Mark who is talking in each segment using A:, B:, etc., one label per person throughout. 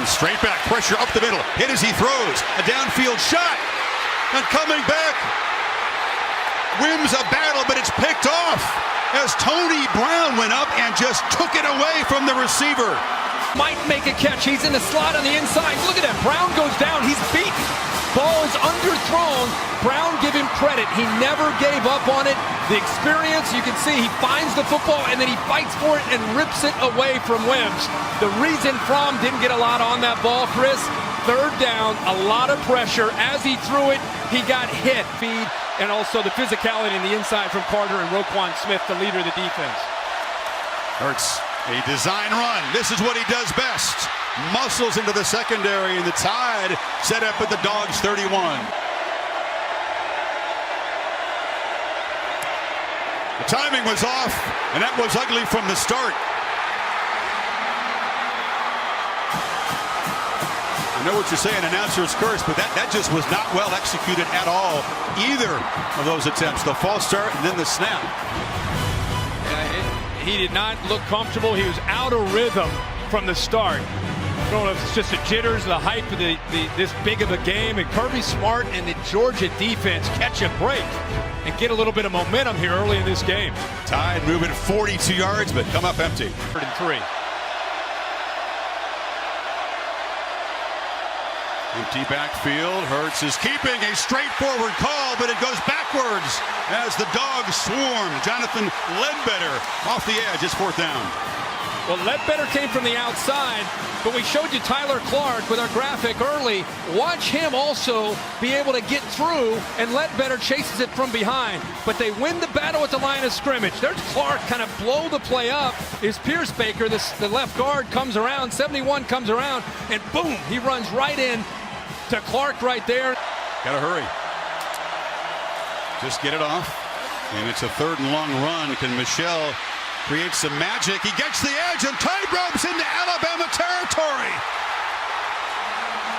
A: Straight back, pressure up the middle. Hit as he throws. A downfield shot. And coming back. Wims a battle, but it's picked off as Tony Brown went up and just took it away from the receiver.
B: Might make a catch. He's in the slot on the inside. Look at that. Brown goes down. He's beaten. Ball is underthrown. Brown, give him credit. He never gave up on it. The experience, you can see he finds the football and then he fights for it and rips it away from Wims. The reason Fromm didn't get a lot on that ball, Chris, third down, a lot of pressure. As he threw it, he got hit. Feed, and also the physicality in the inside from Carter and Roquan Smith, the leader of the defense.
A: Hurts, a design run. This is what he does best. Muscles into the secondary, and the Tide set up at the Dogs 31. The timing was off, and that was ugly from the start. I know what you're saying, announcer's curse, but that just was not well executed at all. Either of those attempts, the false start and then the snap.
B: He did not look comfortable. He was out of rhythm from the start. I don't know if it's just the jitters, the hype of this big of a game, and Kirby Smart and the Georgia defense catch a break and get a little bit of momentum here early in this game.
A: Tide moving 42 yards, but come up empty.
B: 3rd and 3.
A: Empty backfield. Hurts is keeping a straightforward call, but it goes backwards as the Dogs swarm. Jonathan Ledbetter off the edge. It's 4th down.
B: Well, Ledbetter came from the outside, but we showed you Tyler Clark with our graphic early. Watch him also be able to get through, and Ledbetter chases it from behind. But they win the battle at the line of scrimmage. There's Clark kind of blow the play up. Is Pierce Baker, the left guard, comes around, 71 comes around, and boom, he runs right in to Clark right there.
A: Gotta hurry. Just get it off. And it's a 3rd and long run. Can Michelle create some magic? He gets the edge and tight ropes into Alabama territory.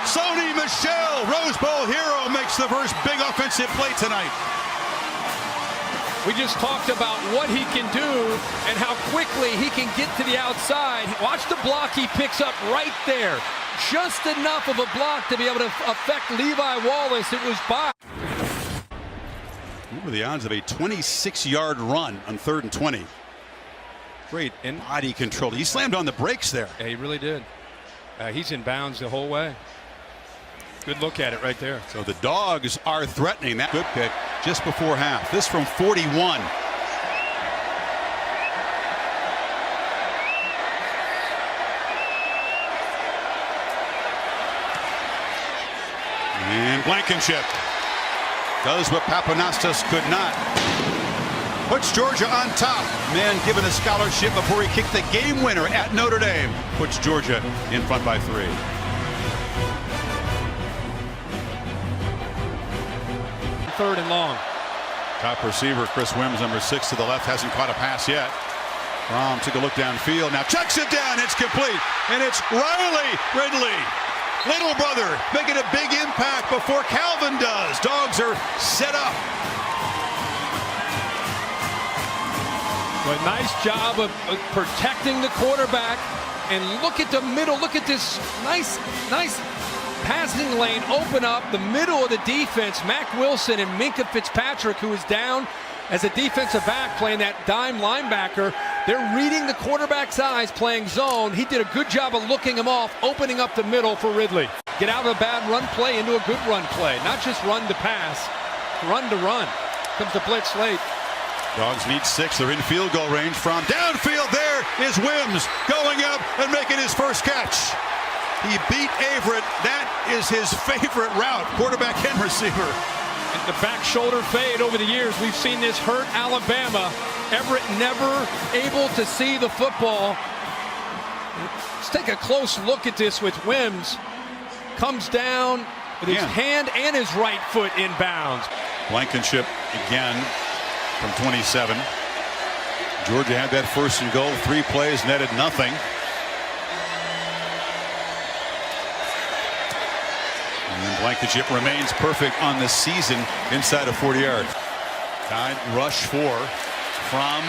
A: Sony Michel, Rose Bowl hero, makes the first big offensive play tonight.
B: We just talked about what he can do and how quickly he can get to the outside. Watch the block he picks up right there. Just enough of a block to be able to affect Levi Wallace. It was by.
A: What were the odds of a 26-yard run on 3rd and 20? Great and body control. He slammed on the brakes there.
B: Yeah, he really did. He's in bounds the whole way. Good look at it right there.
A: So the Dogs are threatening that good pick just before half. This from 41. And Blankenship does what Papanastas could not. Puts Georgia on top. Man given a scholarship before he kicked the game winner at Notre Dame. Puts Georgia in front by 3.
B: Third and long.
A: Top receiver Chris Wims, number 6 to the left, hasn't caught a pass yet. Fromm took a look downfield. Now checks it down. It's complete. And it's Riley Ridley. Little brother making a big impact before Calvin does. Dogs are set up.
B: Well, nice job of protecting the quarterback. And look at the middle. Look at this nice passing lane open up the middle of the defense. Mac Wilson and Minka Fitzpatrick, who is down as a defensive back playing that dime linebacker. They're reading the quarterback's eyes, playing zone. He did a good job of looking him off, opening up the middle for Ridley. Get out of a bad run play into a good run play. Not just run to pass, run to run. Comes the blitz late.
A: Dogs need 6. They're in field goal range. From downfield, there is Wims going up and making his first catch. He beat Averett. That is his favorite route, quarterback and receiver.
B: And the back shoulder fade over the years. We've seen this hurt Alabama. Everett never able to see the football. Let's take a close look at this with Wims. Comes down with his hand and his right foot in bounds.
A: Blankenship again from 27. Georgia had that 1st and goal. 3 plays, netted nothing. And Blankenship remains perfect on the season inside of 40 yards. Tide rush 4 from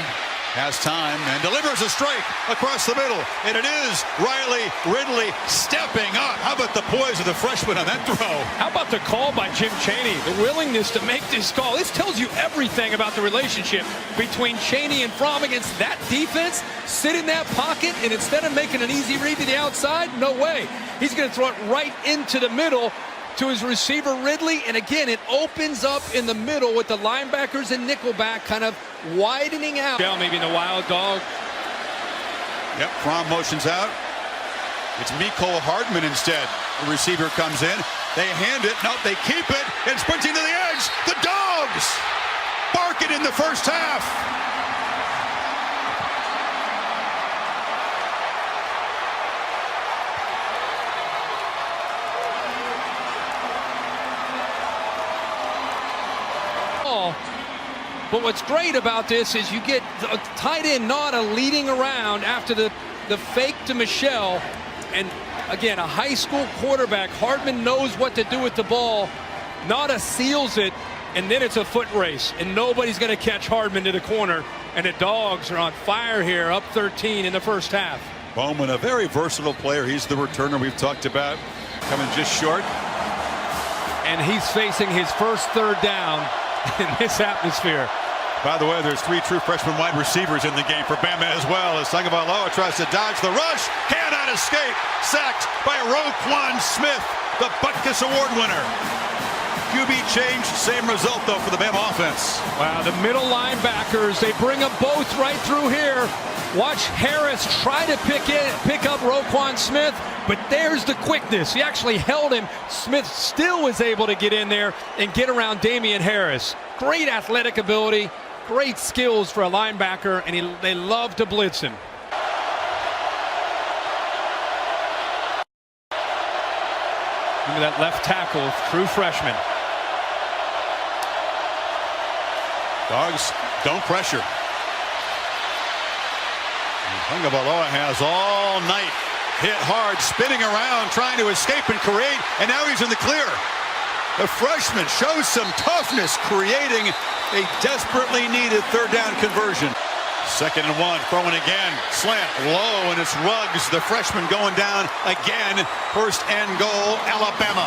A: Has time and delivers a strike across the middle. And it is Riley Ridley stepping up. How about the poise of the freshman on that throw?
B: How about the call by Jim Chaney? The willingness to make this call. This tells you everything about the relationship between Chaney and Fromm against that defense. Sit in that pocket, and instead of making an easy read to the outside, no way. He's going to throw it right into the middle to his receiver Ridley, and again it opens up in the middle with the linebackers and nickelback kind of widening out. Maybe in the wild dog.
A: Yep, Fromm motions out. It's Mecole Hardman instead. The receiver comes in. They hand it. No, they keep it. And sprinting to the edge. The Dogs barking in the first half.
B: But what's great about this is you get a tight end Nauta leading around after the fake to Michelle. And again, a high school quarterback. Hardman knows what to do with the ball. Nauta seals it, and then it's a foot race. And nobody's going to catch Hardman to the corner. And the Dogs are on fire here, up 13 in the first half.
A: Bowman, a very versatile player. He's the returner we've talked about, coming just short.
B: And he's facing his first third down in this atmosphere.
A: By the way, there's 3 true freshman wide receivers in the game for Bama as well, as Tagovailoa tries to dodge the rush, cannot escape, sacked by Roquan Smith, the Butkus Award winner. QB change, same result though for the Bama offense.
B: Wow, the middle linebackers, they bring them both right through here. Watch Harris try to pick up Roquan Smith, but there's the quickness. He actually held him. Smith still was able to get in there and get around Damian Harris. Great athletic ability, great skills for a linebacker, and they love to blitz him. Look at that left tackle, true freshman.
A: Dogs don't pressure. Tagovailoa has all night hit hard, spinning around, trying to escape and create, and now he's in the clear. The freshman shows some toughness, creating a desperately needed third down conversion. 2nd and 1, throwing again, slant low, and it's Ruggs, the freshman, going down again. First and goal, Alabama.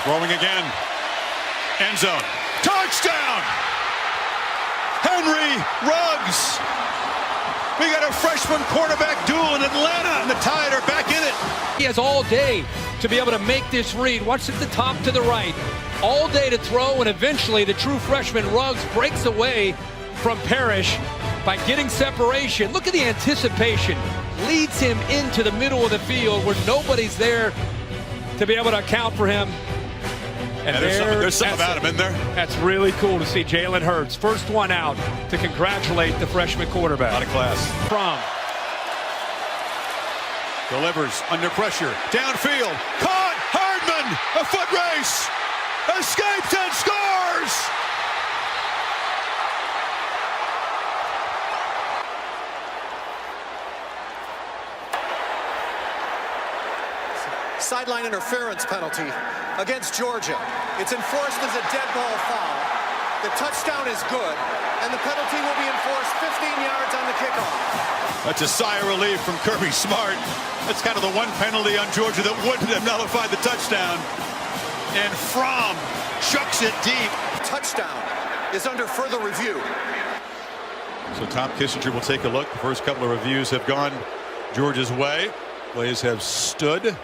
A: Throwing again, end zone, touchdown! Henry Ruggs. We got a freshman quarterback duel in Atlanta, and the Tide are back in it.
B: He has all day to be able to make this read. Watch at the top to the right. All day to throw, and eventually the true freshman Ruggs breaks away from Parrish by getting separation. Look at the anticipation. Leads him into the middle of the field where nobody's there to be able to account for him.
A: And there's something about him in there.
B: That's really cool to see. Jalen Hurts, first one out to congratulate the freshman quarterback.
A: Out of class.
B: Fromm
A: delivers under pressure. Downfield. Caught. Hardman. A foot race. Escapes and scores.
C: Sideline interference penalty against Georgia. It's enforced as a dead ball foul. The touchdown is good, and the penalty will be enforced 15 yards on the kickoff.
A: That's a sigh of relief from Kirby Smart. That's kind of the one penalty on Georgia that wouldn't have nullified the touchdown. And Fromm chucks it deep.
C: Touchdown is under further review.
A: So Tom Kissinger will take a look. The first couple of reviews have gone Georgia's way. Plays have stood.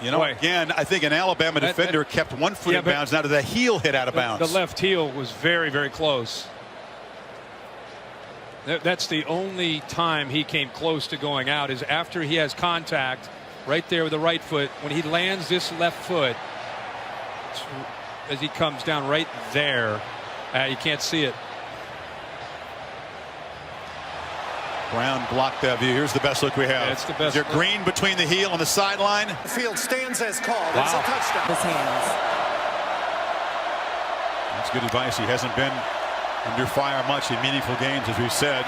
A: You know, again, I think an Alabama defender kept 1 foot in bounds. Now the heel hit out of bounds.
B: The left heel was very, very close. That's the only time he came close to going out, is after he has contact right there with the right foot. When he lands this left foot, as he comes down right there, you can't see it.
A: Brown blocked that view. Here's the best look we have.
B: Yeah, it's the best.
A: Is there green between the heel and the sideline?
C: The field stands as called.
B: Wow.
C: It's a touchdown.
D: His hands.
A: That's good advice. He hasn't been under fire much in meaningful games, as we've said.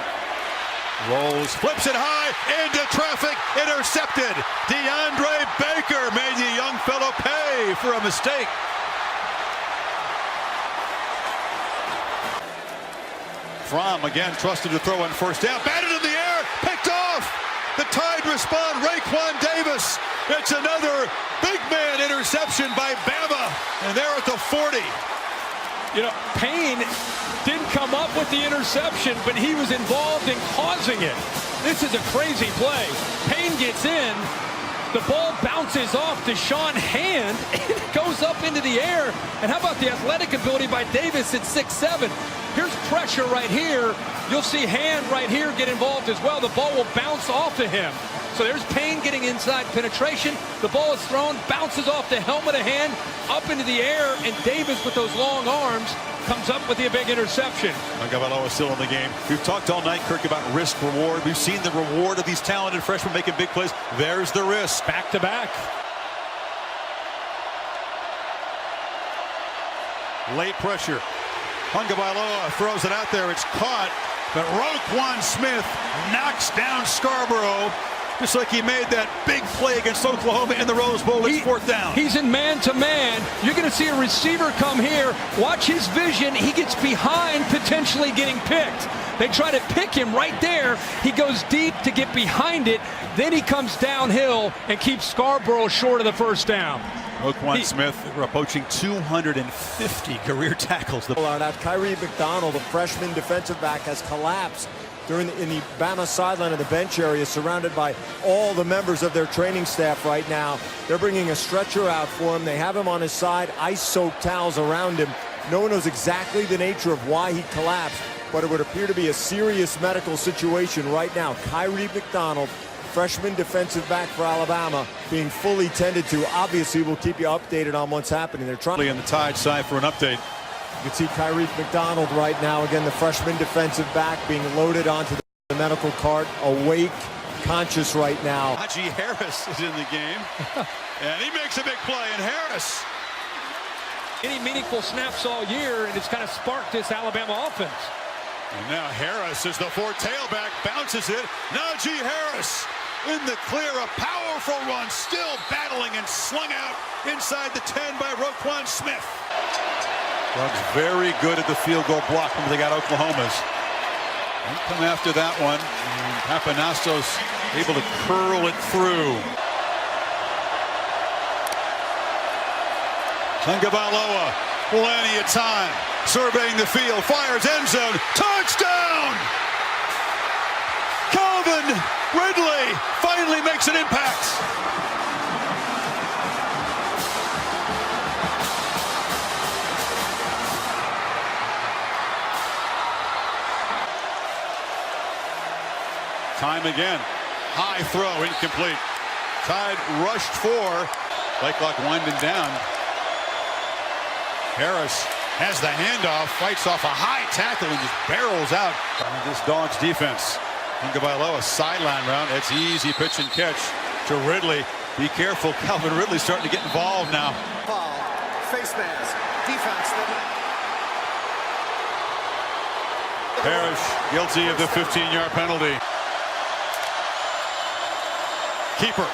A: Rolls, flips it high, into traffic, intercepted. DeAndre Baker made the young fellow pay for a mistake. Fromm again trusted to throw on first down. Batted in the air, picked off. The Tide respond. Raekwon Davis. It's another big man interception by Bama. And they're at the 40.
B: You know, Payne didn't come up with the interception, but he was involved in causing it. This is a crazy play. Payne gets in. The ball bounces off Deshaun Hand and it goes up into the air. And how about the athletic ability by Davis at 6'7"? Here's pressure right here. You'll see Hand right here get involved as well. The ball will bounce off of him. So there's Payne getting inside penetration. The ball is thrown, bounces off the helmet of Hand, up into the air, and Davis with those long arms comes up with the big interception.
A: Tagovailoa still in the game. We've talked all night, Kirk, about risk reward. We've seen the reward of these talented freshmen making big plays. There's the risk.
B: Back to back.
A: Late pressure. Tagovailoa throws it out there. It's caught, but Roquan Smith knocks down Scarborough. Just like he made that big play against Oklahoma in the Rose Bowl. It's fourth down.
B: He's in man-to-man. You're going to see a receiver come here. Watch his vision. He gets behind, potentially getting picked. They try to pick him right there. He goes deep to get behind it. Then he comes downhill and keeps Scarborough short of the first down.
A: Roquan Smith approaching 250 career tackles.
D: Now, Kyrie McDonald, the freshman defensive back, has collapsed in the Bama sideline of the bench area, surrounded by all the members of their training staff right now. They're bringing a stretcher out for him. They have him on his side, ice-soaked towels around him. No one knows exactly the nature of why he collapsed, but it would appear to be a serious medical situation right now. Kyrie McDonald, freshman defensive back for Alabama, being fully tended to. Obviously, we'll keep you updated on what's happening. They're trying
A: on the Tide side for an update.
D: You can see Kyrie McDonald right now, again, the freshman defensive back being loaded onto the medical cart, awake, conscious right now.
A: Najee Harris is in the game, and he makes a big play, and Harris.
B: Any meaningful snaps all year, and it's kind of sparked this Alabama offense.
A: And now Harris is the fourth tailback, bounces it. Najee Harris in the clear, a powerful run, still battling and slung out inside the 10 by Roquan Smith. Doug's very good at the field goal block when they got Oklahoma's. And come after that one. And Papanastos able to curl it through. Tagovailoa, plenty of time. Surveying the field, fires end zone, touchdown! Calvin Ridley finally makes an impact. Time again. High throw, incomplete. Tide rushed for. Play clock winding down. Harris has the handoff, fights off a high tackle and just barrels out this Dogs defense. Tagovailoa sideline round. It's easy pitch and catch to Ridley. Be careful, Calvin Ridley starting to get involved now.
C: Foul, face mask, defense.
A: Parrish guilty of the 15-yard penalty. Keeper.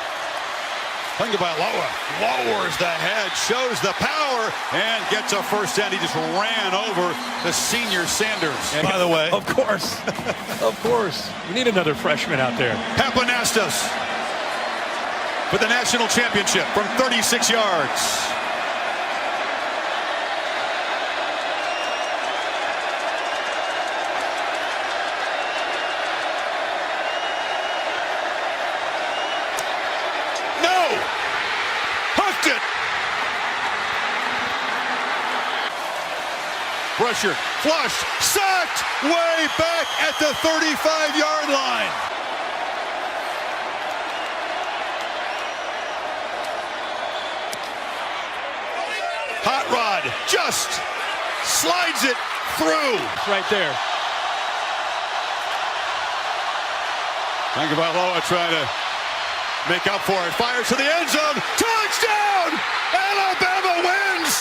A: Tagovailoa lowers the head, shows the power, and gets a first down. He just ran over the senior Sanders. And by the way,
B: of course, of course, we need another freshman out there.
A: Papanastos for the national championship from 36 yards. Pressure, flushed, sacked, way back at the 35-yard line. Hot Rod just slides it through.
B: Right there.
A: Tagovailoa trying to make up for it. Fires to the end zone. Touchdown! Alabama wins!